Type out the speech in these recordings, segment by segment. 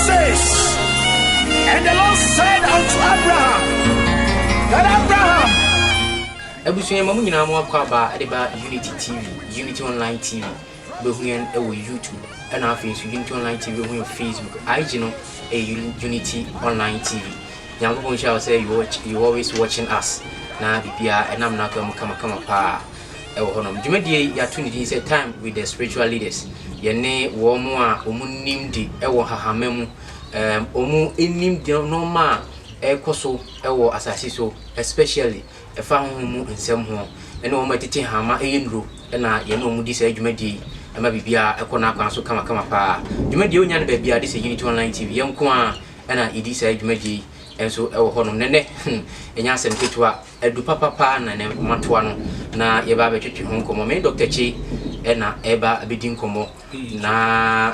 says, and the Lord said unto Abraham, that Abraham. Ebusuye mamu nyina mo akwa ba Unity TV, Unity Online TV, be huyen e wo YouTube, and afi so Unity Online TV wo Facebook. IG no Unity Online TV. Nyankopon shall say you always watching us. Na bibia enam na kama pa e wo honom. Dwumadie ya to ni say time with the spiritual leaders. Ye ne wo mo a omunim di e wo hahamemu omu enim di no ma ekoso e wo asase so, especially efa homu nsem ho ene wo matete hama eyendro na ye no mu di say dwumadie e ma bibia ekona akwan so kama pa. Dwumadie onya ne ba bia de say Unity Online TV yenko a na idi say dwumadie enso e wo honom nene enya asem ketua edu papa na ne matoa no na ye ba betwetwe ho nkomo me Dr. Chi na eba abedi nkomo na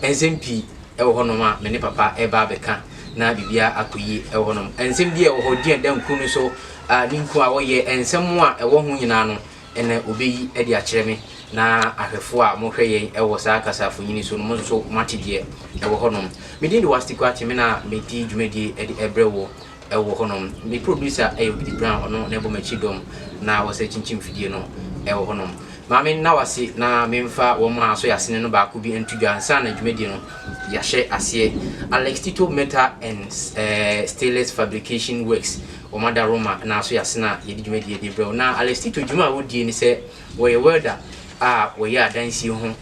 enzempi e wo honom a me ne papa eba beka na bibia akoyi e wo honom enzem bi e wo hodi enda nkunu so ninku a wo ye ensem a e wo ho nyina no ene obeyi e de akere me na ahwefo a mo hwe yen e wo saa kasafo nyini so no mo so matedie e wo honom me din de wastiko ati me na me di dwumadie e de ebrewo e wo honom me producer e Obidi Brown ono na ebo machidom na wo se chinchim fidie no e wo honom maame na wase na memfa wo ma so yasene no ba ko bi entudwa ansa na dwumadie no ya hye ase Alex Tito Metal and Stainless Fabrication Works o mada Roma na so yasena ye dwumadie de Brown na Alex Tito dwuma wo die ni se wo ye welder wo ye adansi ho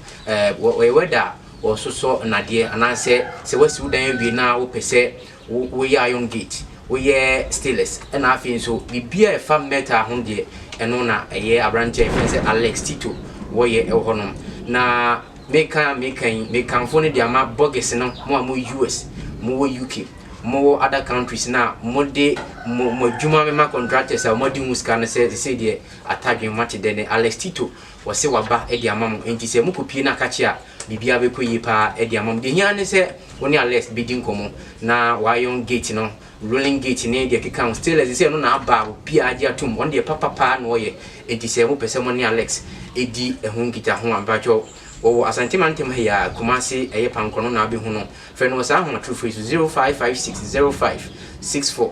wo ye welder wo so nade ananse se wasi udan wi na wo pese wo ye iron gate wo ye stainless na afi so bibia e fam metal ho de eno na eye abranche fense Alex Tito wo ye e honom na mekan fo ne de ama bogus no mo US mo UK mo other countries na mo de mo djuma me ma contractors a mo di muska na se de atadwen match de ne Alex Tito wo se waba e de ama mo enti se mo kopie na kache a bibia be koyi pa e de ama mo de nya ne se woni Alex bedi nkomo na wa yon gate no rolling gate ne de keka still as say no na aba obi aje atum won de papa na wo ye enti se mo pese mo ne Alex edi ehun kita ho ambacho wo asante mantem ha ya Kumasi eye pankono na be hu no fe no sa ho true face 0556056497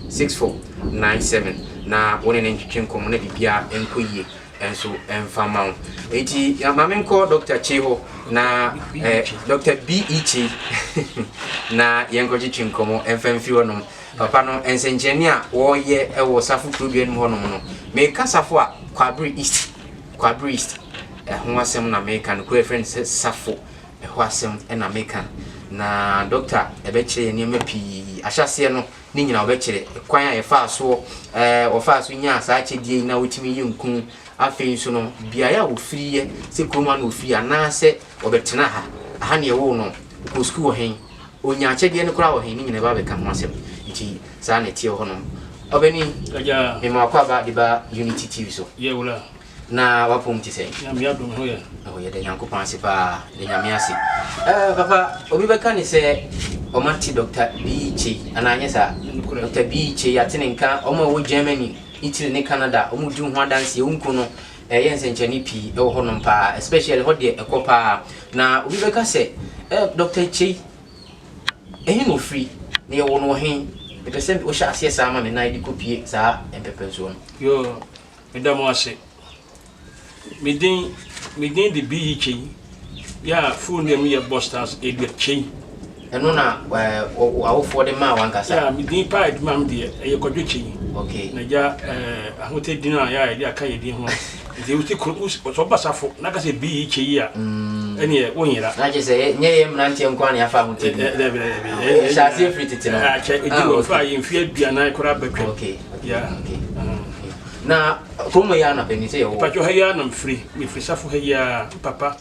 0556056497 na woni ne ntwetwe nkomo na bibia enkoyie enso enfama enti ya mamenko Dr. Cheho na Dr. BET na yenko twetwe nkomo enfamfi wonom papa no ensenjenia wo ye ewo safu krobia no honom no me kasafo a Kwabri East ho asem na American ko friend safo ho asem na American na doctor ebe kire ni mapi ahyase no ni nyina obe kire kwan a ye fa so o fa so nya asa chedie na wotimi yinkun afi so no biaya wo friye se kroma na ofri ana se obetena ha ne wo no ko school hen onya chedie ne kura wo hen ni nyina ba be ka ho asem nti sa na tie ho no obeni aja me ma kwa ba de ba Unity TV so ye wula na wapo mtise ya miado ho ya oh ye de yankopan se pa de nyamiase papa obi beka ni se o mati Dr. BET ananye sa Dr. BET ya tinenka o ma wo Germany Italy ne Canada o mu di ho adanse e unko no ye nsenchani pi e wo honom pa especially ho de ekopa na obi beka se Dr. Chi no free ne wo no hen the percent o sha ase sama me na di kopie sa empepe so no yo medamo ase medin the BET ya full name ya Bostas Edward Chain eno na wo for the ma wankasa ya medin pa edwam de e kodwo Chain okay na ja ahote dina ya e aka ye din ho de wuti so basafo na ka se BET ya ene wonyira na je se nye ye mrantie nkwan ya fa ahote sha se free titi no che edu fa ye mfie aduana ikora batwa okay ya okay na promo ya na penise yo pacho haya na mfree me free safo haya papa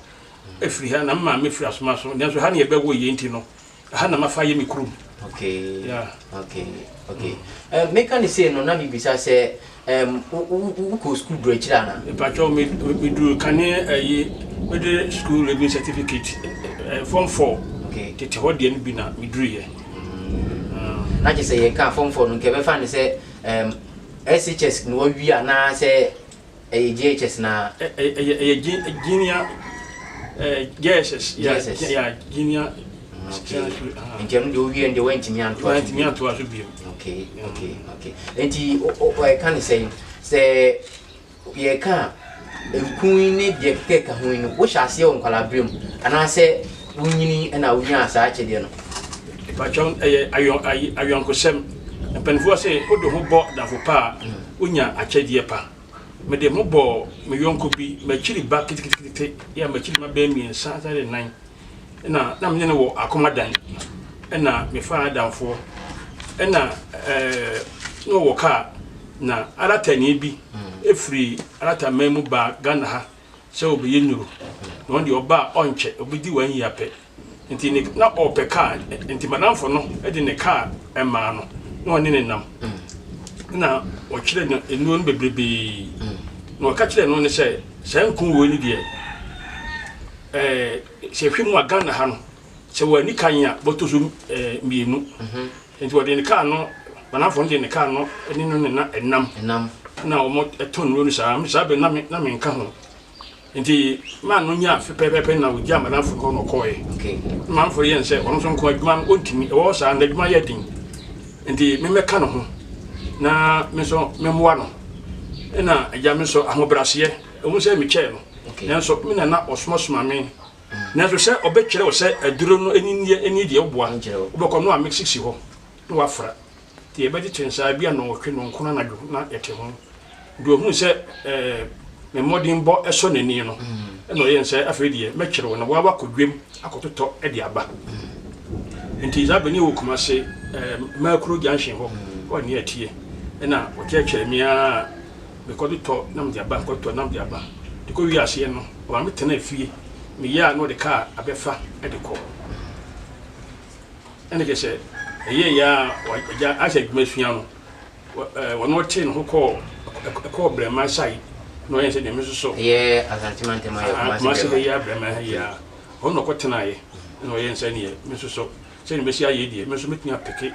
e free ha na ma me free asoma so nso ha na ye bewo ye nti no ha na mafa ye mikrum okay yeah okay make an say no na bibisa se ko school do chira na pacho me do kane ayi me de school leaving certificate form 4 okay tete ho de bi na me duru ye na je say ye ka form 4 no ke be fa ni se SHS no wi ana se JHS na junior yes, yeah, junior. Nti anu de owie ende wantimi anto aso bio. Okay. Nti o kan say ye kan ekun ne de keka ho ni wo hyase o nkwala brem ana se wunyini na wunya asa akede no pa chon ayon ko sem penfo se odo ho bo da fo pa wunya akede pa me de mo bo me yonko bi me chiri ba kitikiti ya me chiri ma ba mi sa sa de nan na me ne wo akomadan na me fa danfo na no wo ka na arata ni bi efri arata memu ba Ghana ha se obi yenuru no ndi oba onche obidi wan yape nti ne na ope ka nti manamfo no e de ne ka ema no no ne nam na o kire no enu no bebrebe no ka kire no ne se nkun wo ni de se hwemu Ghana ha no se wani kan ya botozo mienu nti wo de ne ka no manamfo de ne ka no eni no ne na enam na omo eton ro ni sa be na me nka ho nti man no nya pepepe na ogia manamfo ko no koe okay man for yen se ono so nko adwuma ontimi e wo sa na adwuma ye din nti me meka no ho na me so memwa no na agya me so ahobrase e wo se me che no na so me na osmosoma me na so se obekere wo se aduro no eni de oboa obekọ no a mix si ho no wafra ti ebe di chensa bia no hwe no nkona na dwo na yete ho do hu se me modin bo eso nani no no yen se afedi me kire wo na wa ba kodwem akototo e de aba nti za bani wo kuma se makro junction ho o ni atie na wo kire mi a me kodoto na me de aba kodoto na me de aba de ko wi ase no wa me tena afie me ya no de ka abefa e de ko ene ke se eye ya ja ase gmesua no wono te no ko brema sai no yen se de me so ye asantimante ma ya brema ya ono ko tena ye no yen se ne me so se ne mesia ye die me so metnya peke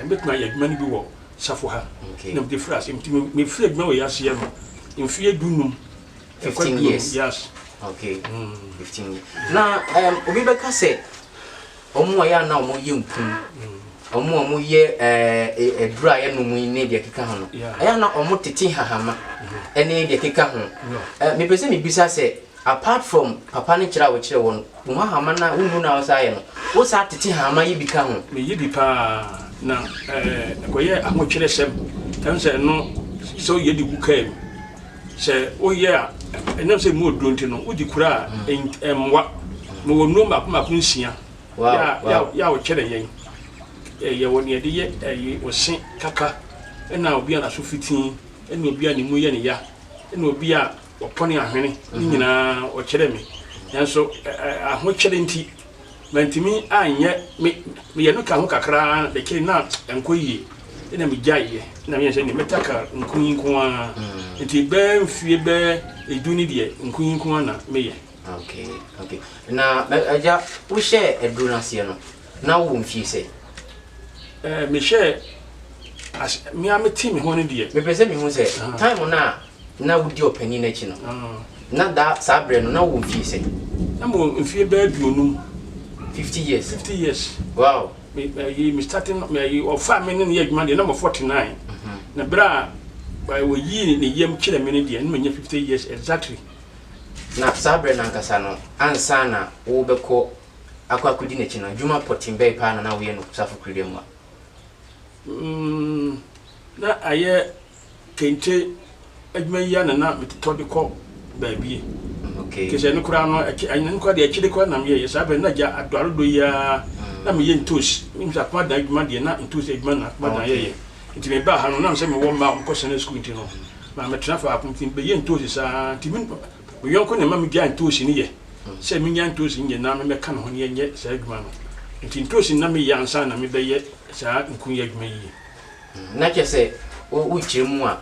metnya ya gmani bi wo safo ha na me phrase me free gma wo ya se no mfie dunum 15 years yes okay 15 years na obi be ka se omo ya na omo ye nkun omo ye edura ye no mu ne de keka ho no aya na omo tete hahama ene de keka ho me pese me bisa se apart from papa ne kira wo kire won mo hahama na unu na osa ye no wo sa tete hahama yi bika ho me yi bi pa na ko ye aho kire sem tanse no so ye di kuka se o ye enam se mo odonti no wo di kura emwa mo wonu ma kuma kunsia ya wo kire yen ye woni ede ye wo sen kaka na obi ana so fitin na obi ani mu ye ne ya na obi a opone ahwene ni nyina o kire me yanso aho kire nti mantimi anye me ye no ka ho kakra de kire na enkoyi na me jaye na me se ni metaka nkunyin kwa nti be mfie be eduni de nkunyin kwa na me ye okay na aja wo share eduna se no na wo mfie se me share as me am team ho ne de me pese me hu se time na wo di opani na chi no na da sabre no na wo mfie se na mo mfie be aduonum 50 years wow me starting me of family ne adwuma de number 49 na bra wo yi ne yem kire me ne de no nya 50 years exactly na sabre na nkasa no ansa na wo beko akwakudi ne chi no adwuma potimbe pa na wo ye no safu kredemwa na aye kente adwuma yi na metto de ko baabie okay kese no kura no anyen ko de akide ko na me ye sabe na ja adwaro do ya na me ye ntos nimsa kwa da adwuma de na ntos adwuma na kwa da ye nti me ba ha no na se me wo ma ko sene school nti no ma me transfer apunti be ye ntos sa nti me yonko ne ma me ja ntos ni ye se me nya ntos nye na me ka no ho ne nye sa adwuma no nti ntos na me ya ansa na me be ye sa nkun ye adwuma yi na kese wo chiremu a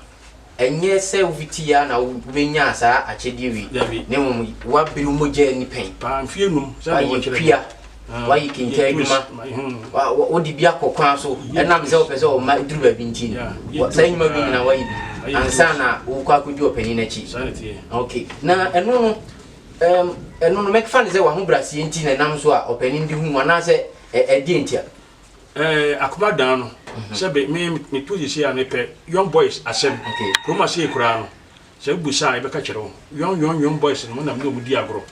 enye se uviti ya na ubenya sa achedi wi ne mo wa biru moje ni pen pa mfie num sa wo kira wa yi kinta adwuma wo di bia kokwan so enam se opese o ma duru ba binti sa nyuma bi na wa yi ansa na wo kwa kudi opani na chi okay na eno no eno no make fan say wa ho brase enti na nam so a opani ndi hu ana say di entia akoma dan no sebe me tuji sia me pe young boys asem okay roma say kura no se bu sa e be ka kire wo young boys no na me mu di agro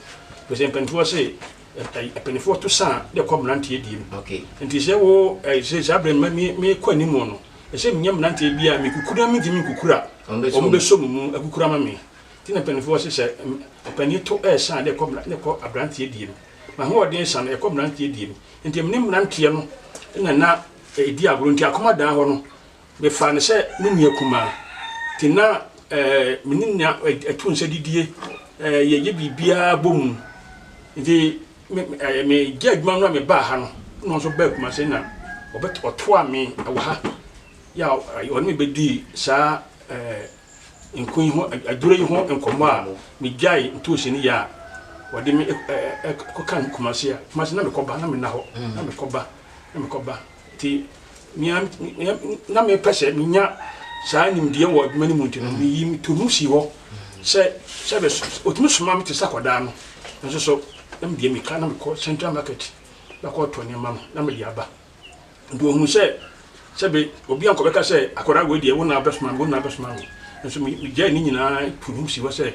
be se penfo say penfo to sa de komnante ediem okay enti se wo se sabre me kwani mu no se mnyam nante bia me kukura me dimi kukura o be so mu akukura ma me tina penfo se pani to sa de komnante ko abrante ediem ma ho odin sa e komnante ediem enti me nante no na edi agro nti akoma dan ho no be fa ne se ne nua kuma ti na menina atu nse didie ye bibia bom nti me judgment no me ba ha no so ba kuma se na obet oto ame wa ha ya oni be di sa nkun ho adure ho nkomo a me jai ntu se ni ya wode me ko kan kuma se ya kuma se na me ko ba na me na ho na me ko ba ti na me pese minya sa nimdie wo adwuma ni muntino mi yim to mu si wo se be otumi suma mi te sakoda no nso so na me die mi ka na me ko central market na ko to ne ma no na me dia ba ndo hu se be obi anko beka se akoda go die wo na besma nso mi je ni nyina to mu si wo se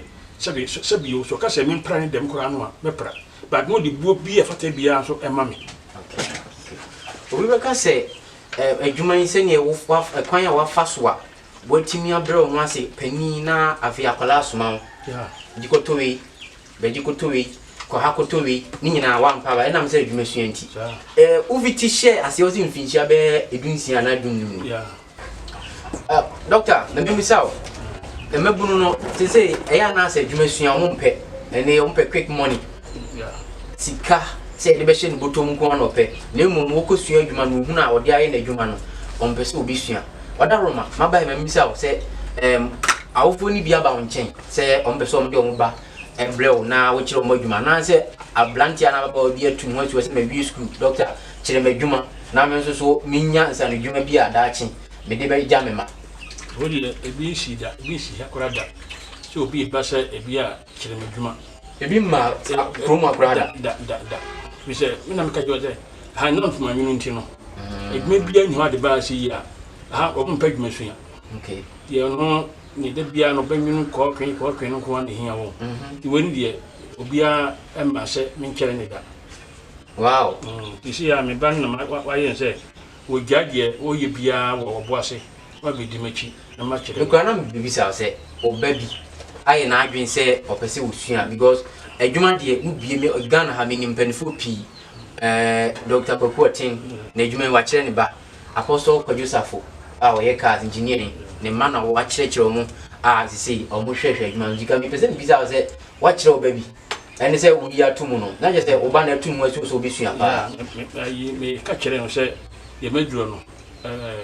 be o so ka se mi mpra ne dem kora no a me pra but no di buo bi e fata bia so e ma me obi beka se adwuma yi se ne wo kwan ya wa faso a watimi abro ho ase pani na afi akola soma dikotowe be dikotowe ko hakotowe ni nyina wa mpa ba na mse adwuma suanti uviti share ase ozi mfinchia be edunsia na dunnu doctor na bi misaw emebunu no te say eya na ase adwuma sua ho mpe ene ho mpe quick money sika se de be hye botom ko no pe na emu wo ko sua adwuma no hu na ode aye na adwuma no on pe se obi sua wada roma mabai memisa se awofo ni bia ba wonchen se on be so on de on ba embreo na wo kire mo adwuma na se ablantia na baba obi atu ho atu se me bi school doctor kire me adwuma na me so minya nsan adwuma bi adachi me de be ja me ma wodi ebi si akora da so obi ba se ebi a kire me adwuma ebi ma promo akora da we se me na me ka joze ha non fuma mi nti no ebi bia ni ho ade ba si ya ha o mpa dwuma suya okay ye no ni de bia no banwunu ko twen no ko ande hia wo ti woni de obia emma se min kere ne da wow ti si ya me ban na wa ye se wo gade wo ye bia wo boase wa be di machi na ma kere ko na bibi sa se o baby aye na adwen se o pese wo sua because adwuma de mu bie me Ghana ha me ni mpanifo pi Dr. Popotin na adwuma wa kere ne ba Apostle Kwadusafo a o ye cars engineering ne man na wa kire mu a sisi o mo hwehwe adwuma njika mi pese bi sa se wa kire o baby ene se wo ya tumu no na je se o ba na tumu aso so bi sua pa ayi me ka kire no se ye meduro no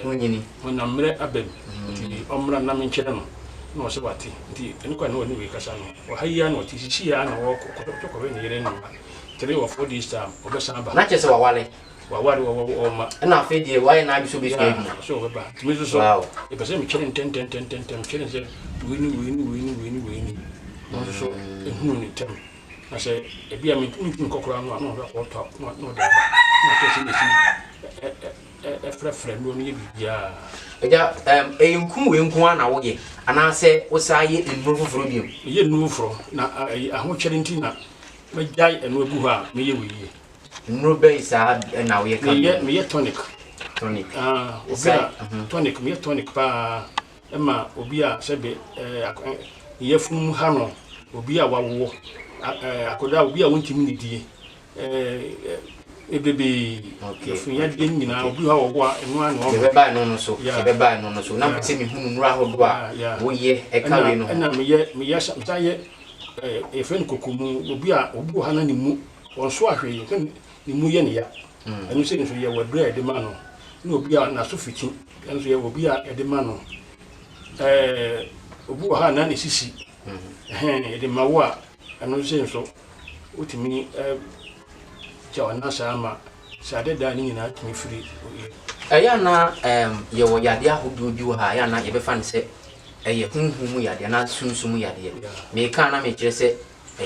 onyini wona mre abem ti omra na me kire no no se wati ti ene kwa no ni we kasa no o hayya no ti sisi ya na wo ko be ni yere no 3 or 4 days time o be san ba na je se wa wale wa ma na fe die wa na bi so bi sua bi so ba ti me so e pese me kire ten kire se wini so e hunu ni tem na se e bia me kokora no no ko to no da na ke se si frefre no ni bia eja nkum we nku ana wo ye ana se wo sa ye nnuru fufuro bi ye nnuru fufuro na aho kire nti na me jai enu ebu ha me ye we ye nnuru be sa na wo ye ka me ye tonic obi tonic me tonic pa ema obi a sebe ye fun ha no obi a wawo akoda obi a wontimi ni die ebebe fun ya de nyina obi ha wo a enu an wo be ba no so na se mi hunu nura hodo a wo ye e ka we no na me ye sa ye efen kokumu obi a obu ha na ni mu won so ahwe ye kan ni mu ye ne ya enu se ni so ye wadura de ma no na obi a na so fiti enu so ye obi a de ma no obu ha na ni sisi de ma wo a enu se so utimi chawa na sama sa de da ni nyina timi firi ya na ye wo yade ahodo bi wo ha ya na ye be fa ne se eye hunhum yade na sunsum yade me ka na me kire se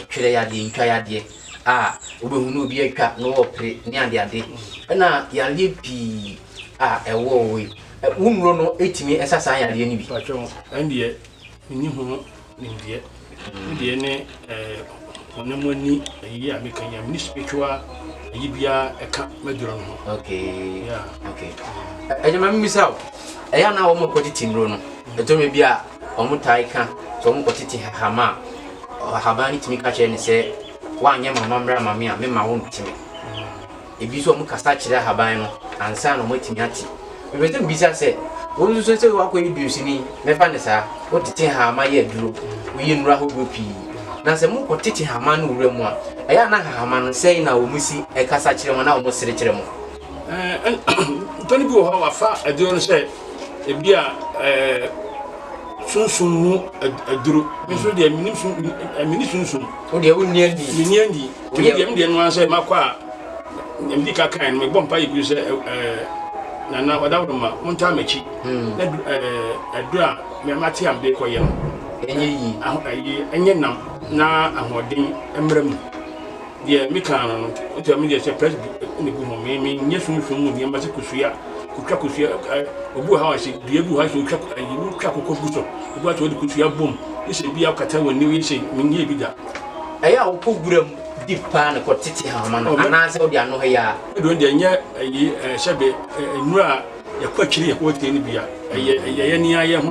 twere yade ntwa yade a obehu no obi atwa no opre ne ade na yale pi a ewo we wumro no etimi esasa yale ni bi patcho ande ni ho ni die ne onamoni ayi amekan ya mini spiritual ayi bia eka maduro no okay yeah okay ejema mimisaw eya na wo mo kotiti nro no etome bia omo taika so mo kotiti hama habani timi ka che ne se wanye mama mra mama a me ma wo ntimi ebi so mo kasa kire haban no ansa no mo timi ati bebe tem bisa se wo so se wa ko ibiusi ni me fa ne sa wo titi hama ye duro wo yi nra ho pi na se mo kotiti hama no wura mu a eya na hama no sei na wo musi e kasa kire mo na wo sire kire mo toni bi ho afa aduro no se ebia sunsun mu aduro miso de mini sunsun o de wonni andi mini andi o de no anse makwa ndi ka kan me bompa yi se na wadawo ma monta machi na adura me mate am de koye no enye nam na ahoden emrem de mi kan no o te mi de se press ni bu mo me nye sunsun mu de ma se kusuya obu ha wasi die bu ha so twa kokobuso obu ato de kutua bom ise bia kata woni wi ise minye bi da eya o poguram dipa na ko titi ha ma no anase o de ano ya do de nya ayi shebe nura ya kwakiri ya ko te ni bia ye ni aye ho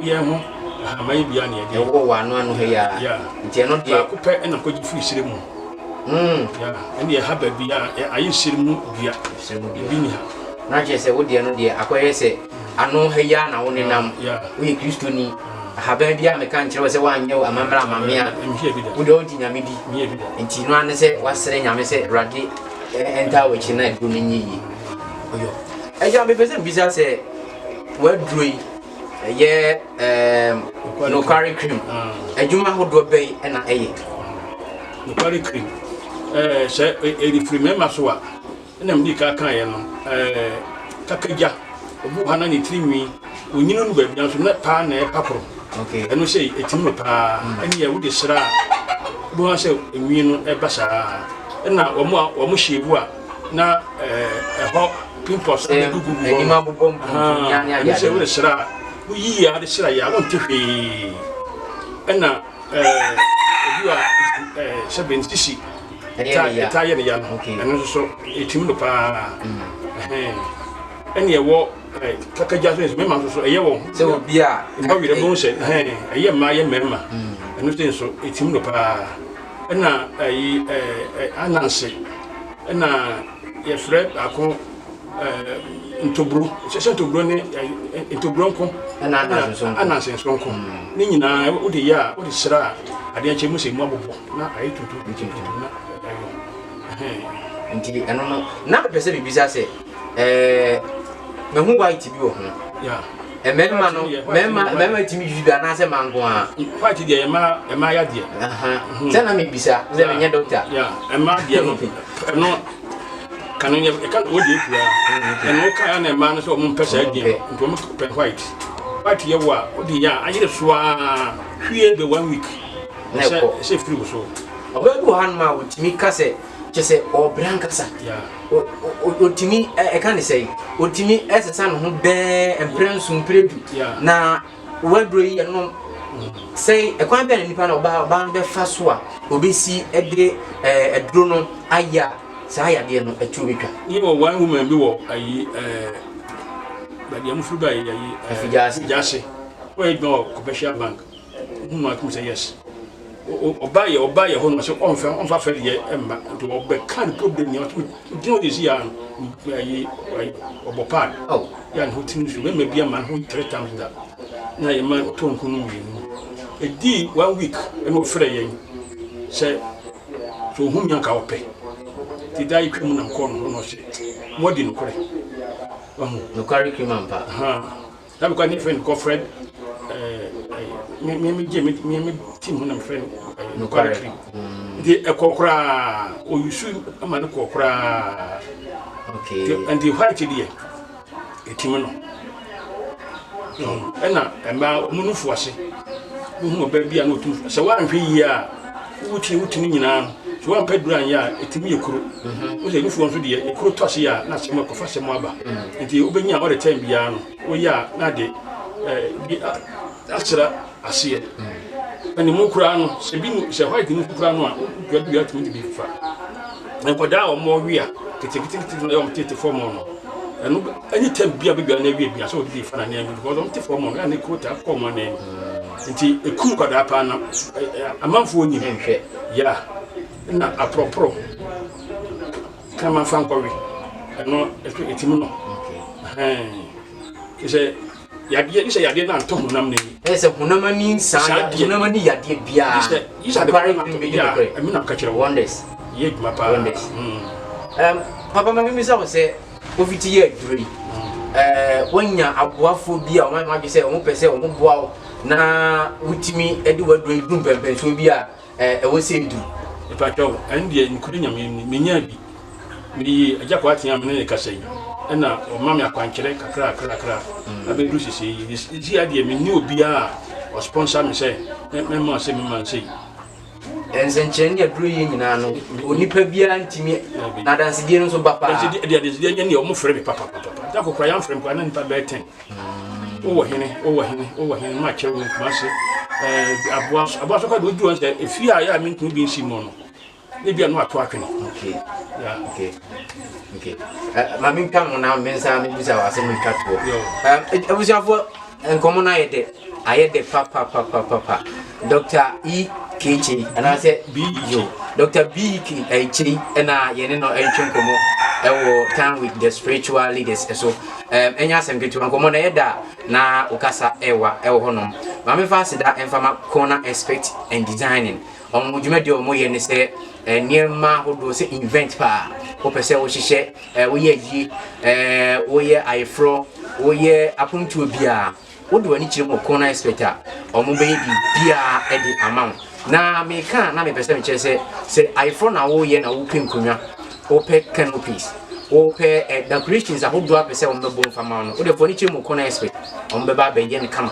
ha mai bia ne ye wo wa ano ya nti no de ko pe na ko ji fu sire mu ya eni ya haba bia ayi sire mu bia bi ni ha na je se wo de no de akoye se ano ya na wo ni nam wo ye Kristo ni haban bia me kan kire wo se wanye amamra amamia wo de odi nyame di nti no ane se wasere nyame se rade enta wo chi na do ni yi oyo eja me pese bisa se wa droi ye no carry cream ejuma hodo bei na eye no carry cream se e free member so a na mdi ka kan ye no kakaja obu hana ni trinwi onyino no ba bia so na pa na e papro okay eno sei etimo pa ani ya wudi sra bo ha se enwi no e basa na omo hyebu a na ho pimples na gugu ni ma bobom nya ya se wudi sra wo yi ya de sra ya won tehwe na obi a seben sisi ta ye ne ya no eno so etimo pa eni ewo kakaja so me man so eyewo se obi a ba wi de bon se eye ma ye memma eno so so etim no pa na ayi ananse na ye frɛ ako ntobru se ntobru ne ntobru nko ananse nko ni nyina wo de ya wo de sra ade anche mu se mu abobo na ayi tutu na nti eno no na pese bibisa se me hu white bi wo ho ya memma no memma timi juda na se mango a white dia ema ya dia se na me bisa se me nya doctor ya ema dia no kanu nya kan wo dia pua eno ka na ema no so mo pesa dia nto mo pe white ye wa wo dia ayire so a hwie be 1 week se free so obedu han ma wo timi kase chese o brankasa o timi e kan say o timi esesa no ho be emprensu mpredu na wadro yi no say e kwan be nipa na oba be fa so a obesi e de edro no aya sa ya de no atu betwa yi wo one woman bi wo ayi ba de amfuru ba yi afijase wo e gbo ko be share bank hu ma kum say yes obaye ho no se onfa fa ye emma to obe kan problem ni o do this ya ayi obopad ya no tin so me bia man ho 3 times that na ye man to nkunu wi no edi 1 week e no frɛ yen se so hu nya ka ope ti dai kwemu na nko no se modi no kore no carry cream ampa na bi kwa ni friend ko Fred me team na friend no carry cream di ekokra o yusu ama no kokra okay and the white die team no ena ema omunufu ase hu oba bia no tu se wa nhwe yi a wuti ni nyina so wan pedura ya etimi ekuro o se nufu nso de ekuro tose ya na se mako fa se mo aba nti obenya all the time bia no o ya na de asira asiye ani mo kura no se bi se white ni kura no a du ya tumi de bi fa enkoda o mo wi a kitikiti na yo mtete form no enu any time bia bia na wi bia so de fa na ne because o mtete form no na ne kota form no ne nti eku kwada pa na amanfo onyi nhwe ya na apropro kama fankori eno etimi no kise yade na nto hunam ne ese hunama ni nsa hunama ni yade bia isa de pare ya emi na kachira wonders ye mapa wonders papa mami mi sa se oviti ye duri wonya aboafo bia o ma gbe se o mo pese o mo boa na wutimi edi wadun dum pempen so bia wo se du ipato ande nkuri nyame menya bi mi aja kwa tia me ne kasai na o mama akwankere kakra abedu sisi isi ade me ni obi a o sponsor me say me ma se me man say ensenchen ya duru yi nyina no onipa bia ntimi na danse die no so ba pa de nya ni o mo frɛ me papa da kokra ya frɛ me kwa na nipa be 10 o wo hene ma chewu ma se aboa so ka do duru se efi a ya me ntumi bi nsi mo no ne bia no ato atwene okay mami nka na mensa me bisa wa se me twato abusiafo enkomo na ayede papa Dr. E.K.J. and I said B.U. Dr. B.K.J. and I no enchunkomo time with the spiritual leaders so enya sem ketu ankomo na yeda na ukasa ewa honom mame fa sida enfama corner expect and designing omudwumade omo ye ne se niema hodo se invent pa opese wo hihye wo ye yi wo ye ifro wo ye apuntu bia wodo ani kire mo corner expect a omo be bia edi amount na me kan na me pese me kire se ifro na wo ye na wo pinkunwa ope canopies ope decorations ahodo apese omo be fama no wo de foni kire mo corner expect omo be ba be ye ne kam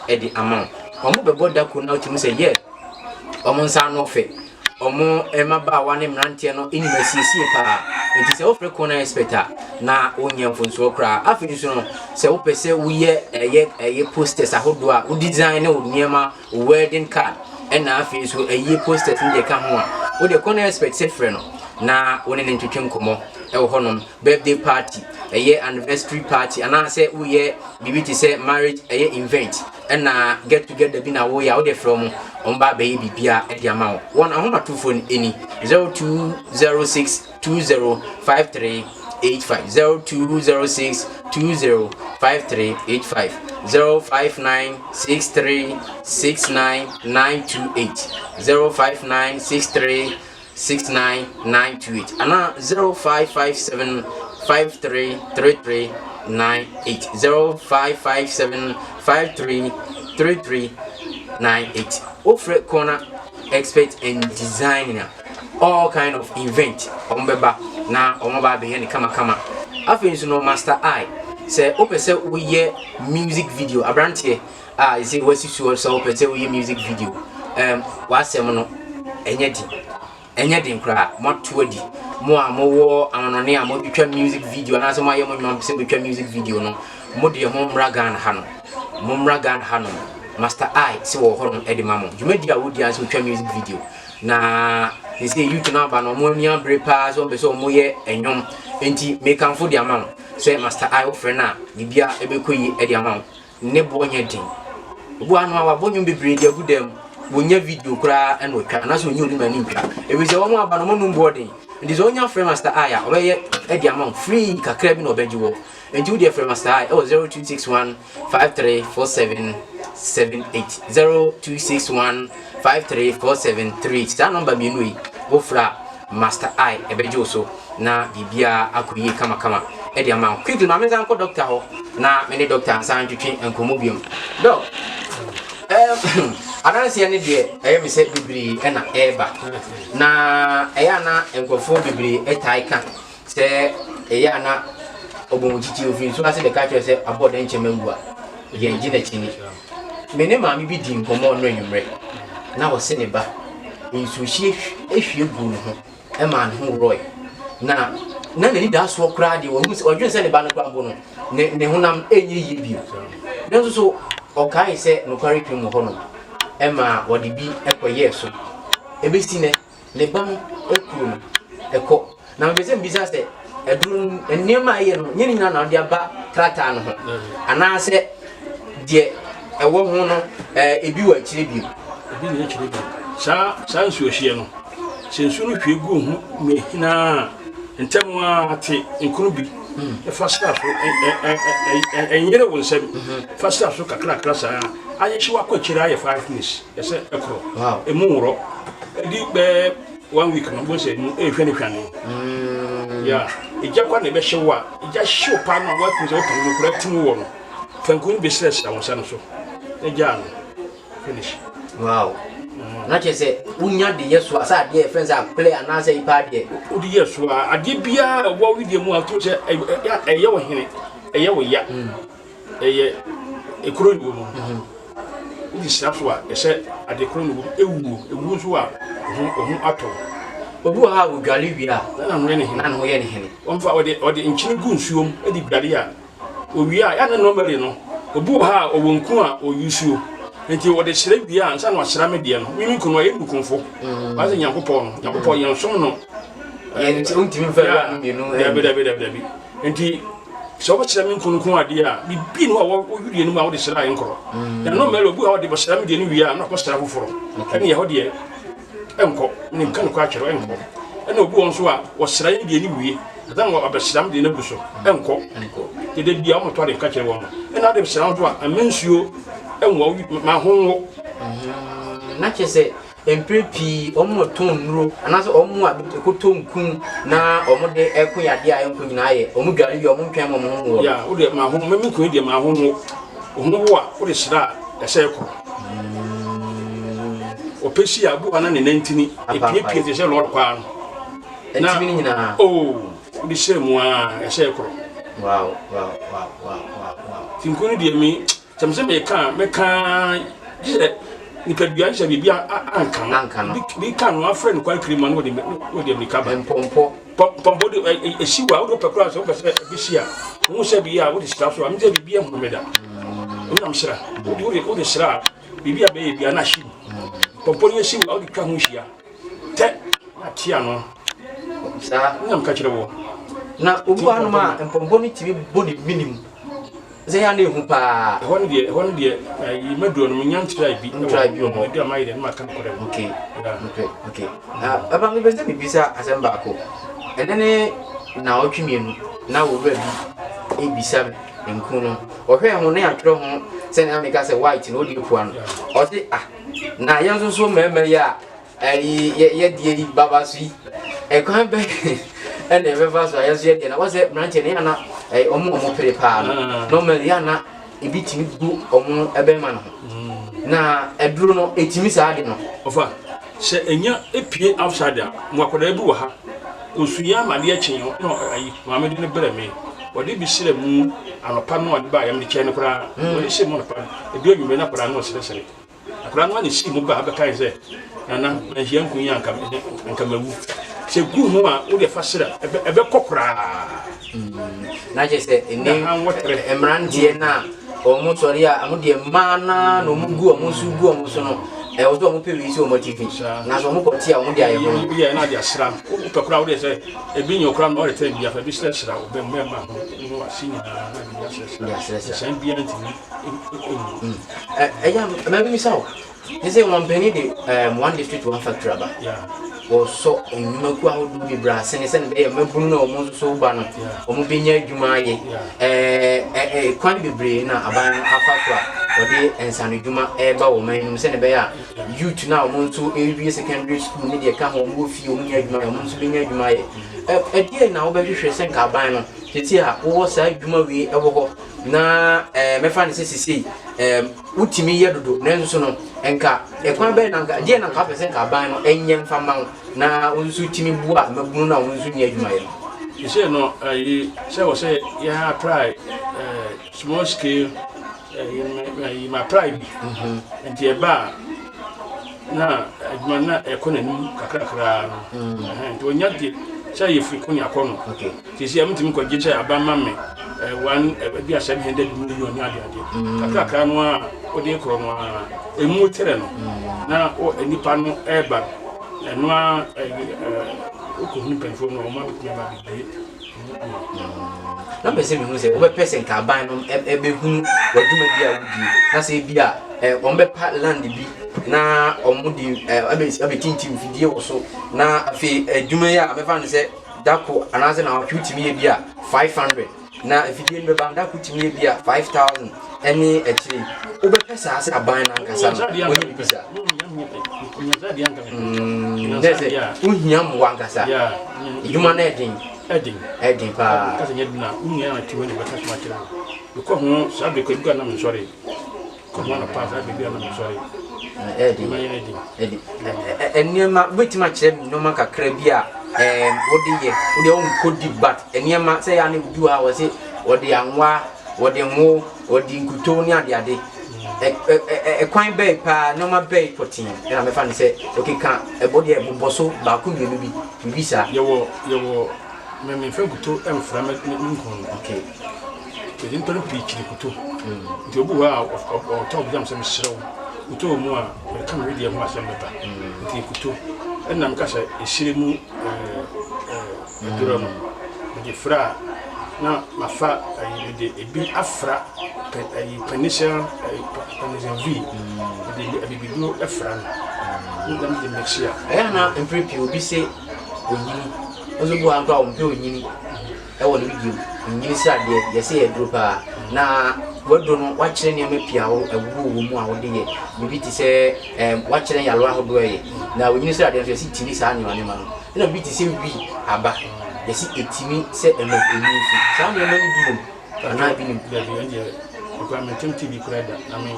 edi amount omo be boda ko na otimi se ye omo nsa no fe omo emaba wane mrantie no inimasiesie pa enti se ofre corner expecta na onye mfonso kra afini so no se opese wuye eye posters ahodo a wo design na wo niema wedding card ena afini so eye posters ndi ka ho a wo de corner expect se frɛ no na woni ne ntwetwe nkomo ewo honom birthday party eye anniversary party ana se wuye bibiti se marriage eye event ena get together bi na wo ya wo de from omba be bibia e dia ma won ahoma to phone eni 0206205385 0206205385 059636992 059636992 ana 0557533398 0557533398 offer corner expert and designer all kind of event ombeba na omoba be here kama afenso no master I say opese we ye music video abrantie you say wasisu so opese we music video wasem no enyedi nkra motuadi mo amowo anone amodwetwa music video na so maye mo nwam se betwa music video no modie ho mragan hano master I se wo horon edimamo dwumadi a wodi an se betwa music video na they say YouTube number no mo nia brepa so be so mo ye enyom enti make am for the amount say master I offer na bibia ebekoyi edimamo ne bo nyedin bo anu awa bo nyum bebre dia gudem wonya video kura eno twa na so nyi odi mani ntwa ebi se wo aba no mo num boarding ndi so nya frame master aya o ye edi amount free kakra bi no beji wo enti wo dia frame master aya 0261534778 0261534738 that number bi no yi wo fra master eye ebeji so na bibia akoyi kama edi amount quickly na me zan ko doctor ho na me ne doctor ansan twetwe enkomobium do anansi ene de me se bibiri ena eba na na enkofo bibiri etaika se na obonjiti ofin so ase de ka kire se aboda nchemangua ye ngi na chini me ne maami bi di nkomo no enwumre na wo se ne ba nsuhie ehwie gu no ho ema ne ho roy na ne da so kra de wo odwen se ne ba no kwambo no ne honam enyi yi bi nenso so okai se no kwari twem ho no ema wode bi ekoye so ebesi ne ba no ekuru no eko na mbese mbisa se eduru enema aye no nyini na de aba trata no ho ana se de ewo ho no ebi wa kire bi ebi ne kire bi sa nsuhie no sensu no hwe gu hu mehina ntemu ate nkunu bi e fasta so enyere won sem fasta so kakra sa aye chi wa kwakira aye 5 minutes ese ekro emu woro di be 1 week no bo se nu ehwe ne hwane ya ija kwa ne be hyewa ija hyew pa no wa ku se o tan kura timu wo no fankun business awon sa no so ija no finish wow na chese unya de yeso asa de friends are play and say ipa de odi yeso ade bia wo wi de mu ato se eye wo hene eye wo ya eye ekuro ni wo mu odi safo a ese ade kuro ni wo ewu so a ohun ato obi ha wo dwale wi a na no ye ne hene na no ye ne hene omfa odi nchini gu nsuom edi dwale a owi a ya na normally no obi ha owonku a oyusuo nti wode sire bia ansa no asira me de no mimi kunu aye nukunfo ba se yakopon yan so no ye nti untimi fa ya no dabi nti so ba sira me kunu ade a bibi no a wo yudie no ma wode sira aye nkoro na no melo bu a wode ba sira me de no wi a na ko sira foforo ene ye hode enko ni kan ko akero enko ene obu won so a wo sira ye de ni wi dan wo abasira me de no bu so enko de bia o mo to de ka kere won ene ade sira so a amensuo enwo ma honwo na chese emprepi omo ton nuro anaso omo akoto nkun na omo de ekun yade a enko nyina ye omo gari omo ntwen mo ho ya o de ma honwo memi kun de ma honwo honwo a o de sira ese ko o pesi abu ana ne nantini epie de se lord kwa no entimi nyina o de se mu a ese ko wow tinkuni de mi tamse me ka je ni pedua je bibia ankan bi kan no afre no kwa krima no de mi kaba pompo de esiwa wo pekura so pese bisia wo se bia wo de staff so am je bibia ho meda wo nam sira wo de sira bibia be bia na shi pompo ni esiwa wo de ka ho hia te atia no sa nam ka kire wo na obu anu ma pompo ni timi body minimum ze ya na ehu pa hon die yi medro no nyantra bi o de ma ide ma kan ko dem okay aba me beze bibisa asemba ko edene na otwemienu na wo ba bi ebisa nku no ohwe ho na atro ho se na me ka se white no di pu ano o de na yanso so mema ya ye die baba sui e kan be ene be fa so yanso ye die na wo se branche ne na omo pere pa no normally na ebitimi gu omo ebe ma no na eduru no etimi sa ade no ofa se enya epie outside mo akoda bi wo ha osuya ma de akyen no ayi maame de ne bere me wode bi sire mu anopa no ade ba yam de kyen kora wode se mo anopa ebi onwume na kora no sire sire akora no ne si mu ba ba kan se na ahia nkunya anka mawu se gu ho a wode fa sire ebe kokora na je se ene emrandie na omo tori a amode mana no mugu omo su gu omo so no o do omo pewi si omo tv na so omo koti a omo dia ye ho ye na dia sra o pekura wo de se ebi nyo kura no re ten bia fa bi sra o be mo ma no asini na dia sra sen bia ntini ya maybe misawo they say one penny de one district one factory ba o so enyuma ku ahodu bi bra sen be mabunu na omo so ba no omo benya adwuma ye kwan bebre na aban afakwa ode ensano adwuma ba wo man sen be ya youth na omo so ewie secondary school ni de ka ho omo fi omo nya adwuma omo so benya adwuma ye die na wo be hwehwe sen ka aban no tete a wo sa adwuma wi ebo ho na mefa ne sisi utimi ye dodo na nso no enka ekwan be na die na ka pesen ka aban no enye mfama na unsu timi bua mabunu na unsu nya adwuma ye you say no say we say yeah try small scale you my pride and the bar na adwuma na ekonomi kakra no to nya de say if we konya kono okay tisi amtimi ko giche abama me one bi a 700 million ya de kakra no a odi kro no a emu tere no na o nipa no eba eno a ko hu penfo no o ma bi ma bi na pese mi hu se o be person ka ban no ebe hu waduma bi a wudi na se bi a on be pa land bi na omudi abe tintim fidie wo so na afi adwuma ya abefa ne se dako anaze na twitimi ye bi a 500 na fidie no ba dako timi ye bi a 5000 any actually o be pesa ase aban na nkasa no onye bisa uhia mo wankasa adwuma na edin pa kasa nya dina unya na tiwe ne bata sma kira ko ho sabe ko duka na me sorry ko na pa sabe bi na me sorry edin eniema wetima kire no man kakra bi a wode on kodi bat eniema say ya ne du a wo se wode anwa wode ngo wode nkuto ni ade kwan bay pa no ma bay potin na me fa ne se okay kan body e boboso ba ku mi bi bisa yewo me fe kuto emfra me nkon okay ke din to pitch ni kuto nti obu wa o top jam se me shrew kuto mu a me kan ready e mu asem beba nti kuto na me ka sha ehire mu duro no de fra na mafa ayi de ebi afra ayi panisha vi de ebi do afra no ndam de mexia na emprepi obi se onyini ozobu anto a ompe onyini e wo no video onyini sade ye se ye dropa na wado no wa kire ne mapia wo awuwo wo mu a wo de ye bibi ti se wa kire yalo ahodo ye na onyini sade so si tini sa anyo ne ma no na bibi ti se wi aba ye si etimi se eno enifi sa ne ma ni bi no na bi ni de ye ko am TV kreda na me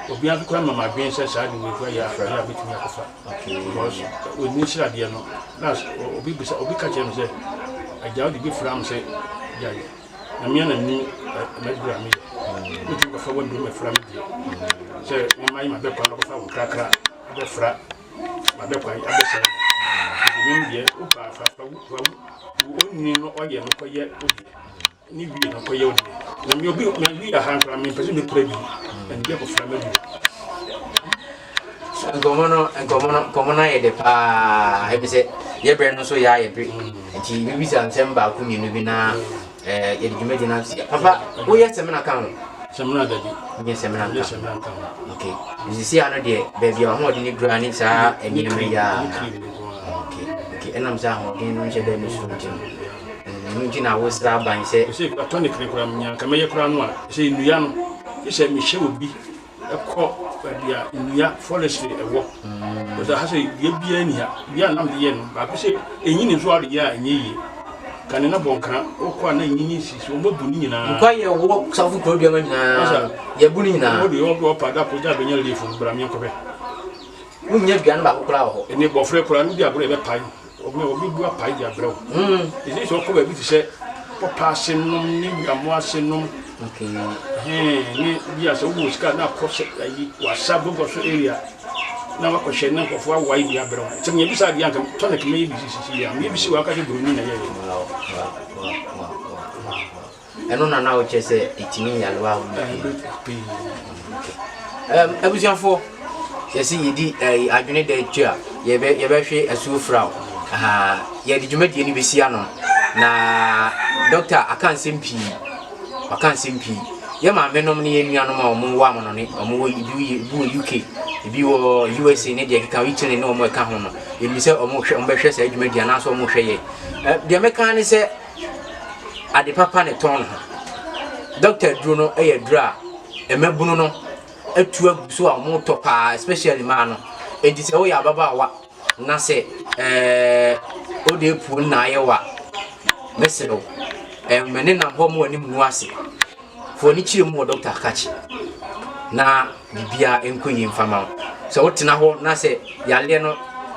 obi an ko mama gwen se sa de we ko ya afra na bitimi akofa okay because we ni sira de no na obi bisa obi ka che no se ajaw de bi fram se ya na me na ni na dura me we ko fa wondu me fram de se me mai ma be kwa ko fa wo kakra be fra ma be kwa abe se ni de o pa fa wo ni no o ye no ko ye obi ni bi no ko ye obi na me obi me wi ya han fra me pese me prebi and get of family. Ngomona ye de pa e be se ye bre no so ya ye bre nti bibi san semba ku mienu bi na ye de dwuma na papa wo ye semina kan semina da bi ye semina kan okay you see ano de baby o ho de ni gra ni sa eni me ya okay enam sa ho de no che de no so nti na wo sra ban se tonic ni kura nya ka me ye kura no a se nuya no se mi hye obi ekọ bia nuya forestry ewo o da ha se ye bia ni ha bia nam de ye no ba ko se enyi ni so ade ya enye yi kan na bonka o ko na enyi ni sisi o mabu ni nyina kwa ye wo safu ko bia ma nyina ye bu ni nyina o de o pa da ko ja be nya lefu bra mi ko be munya bia na ba ko kura ho eni bo fre kura no bia bra be pai obi bu pai dia bra isi so ko be bi se papa senum ni gamo asenum okay ni bia so wo ska na cross ayi whatsapp go so area na wa ko hye na ko fo awai bia bra ti me bi sa dia kan to na ke me bi sisi ya me bi si wa ka de bruni na ye eno na na o chese itini ya lo awu ebusianfo yesi yidi adwene da twa ye be hwe asufra ye di dwumadi ni besia no na doctor akan sempi ye ma menom ne ye nuanom a omo wa mo no ne omo wo UK bi wo USA ne de ka wi chine ne omo ka ho no ye mi se omo hwe omo be hwe sa dwumadi na so omo hwe ye de meka ne se ade papa ne ton doctor duro no eye dura emabunu no atu aguso a omo topa especially ma no edi se wo ya baba wa na se o de pu na ye wa meselo mene na ho mo ani mu ase fo ni chire mu doctor kachi na bibia enkoyi mfama so wotena ho na se yale no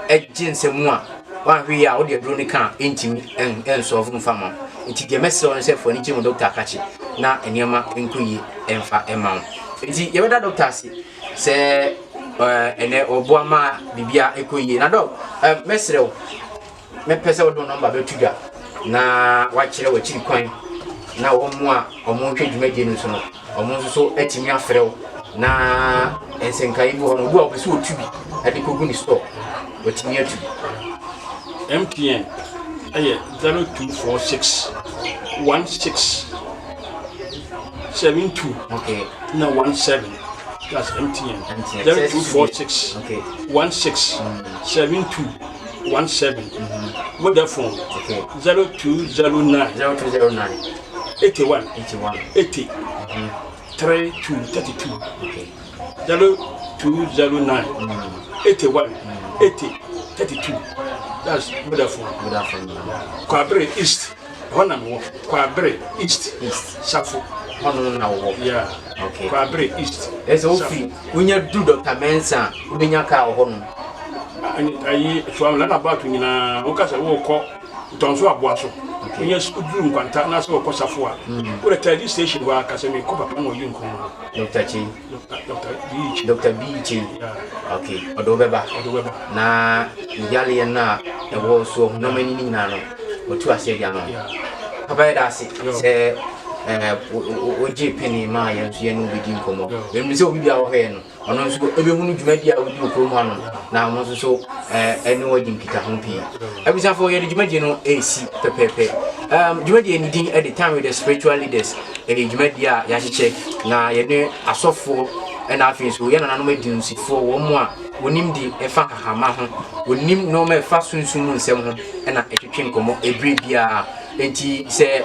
ejensemu a wan hwe ya o de duro ni kan entimi enso fu mfama nti de meselo no se fo ni chire mu doctor kachi na eniema enkoyi emfa ema nti ye beda doctor se ene oboama bibia ekoyie na do mesrew me pese wodo number betuga na wakire wachiri kwan na omu a omu hwe dwumadie no so no omu nso so atimi afrew na ensenkai bo no bo obese otubi ade kogu ni store watimi atubi MTN 0246 16 72 okay na 17. That's MTN 0246 16 72 17. Vodafone 0209 81 80 32 32. okay 0209 81 80 32. That's Vodafone. Kwabre East. Kwabre East. Safo. Na wo. Yeah. Okay. Kwabre East. Ese ofi unya du Dr. Mensa ubenya ka ho no. Ayi so am la about nyina wo kasa wo ko tonso aboaso. Unya uduru nkwanta na so ko safo a. Wo the TV station wa kasa me ko papa no yin ko. Dr. B. Okay. Odobeba. Na yale na e wo so no mani ni na no. Otu ase dia no. Papa da ase se oje peni ma ya nso ye no bidi nkomo em se obi bia wo he no ono nso ebehunu dwumadi a odi okrom ano na ono nso so ene wadi nkita ho pi abisa fo ye dwumadi no esi pepepe dwumadi ni din at the time with the spiritual leaders dwumadi a ya cheche na ye ne asofo na afi so ye na no medin sifo wo mo a wonim di efa hahama ho wonim no me fa sunsun nsem ho na etwetwe nkomo ebre bia enti se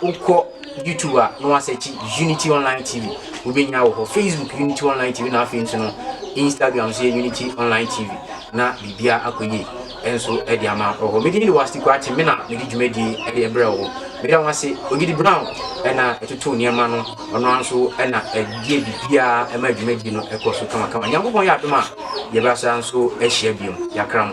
ukọ YouTube no wasechi Unity Online TV ubenya wo Facebook Unity Online TV na afi no Instagram say Unity Online TV na bibia akoye enso e di ama ho me di wasti kwa ti me na me di dwumadi e di ebre wo me da wase Ogidi Brown na etutu niema no ono anso na adie bibia e ma dwumadi no ekoso kama kama nyangopon ya adoma ye ba sa anso ehia biom yakram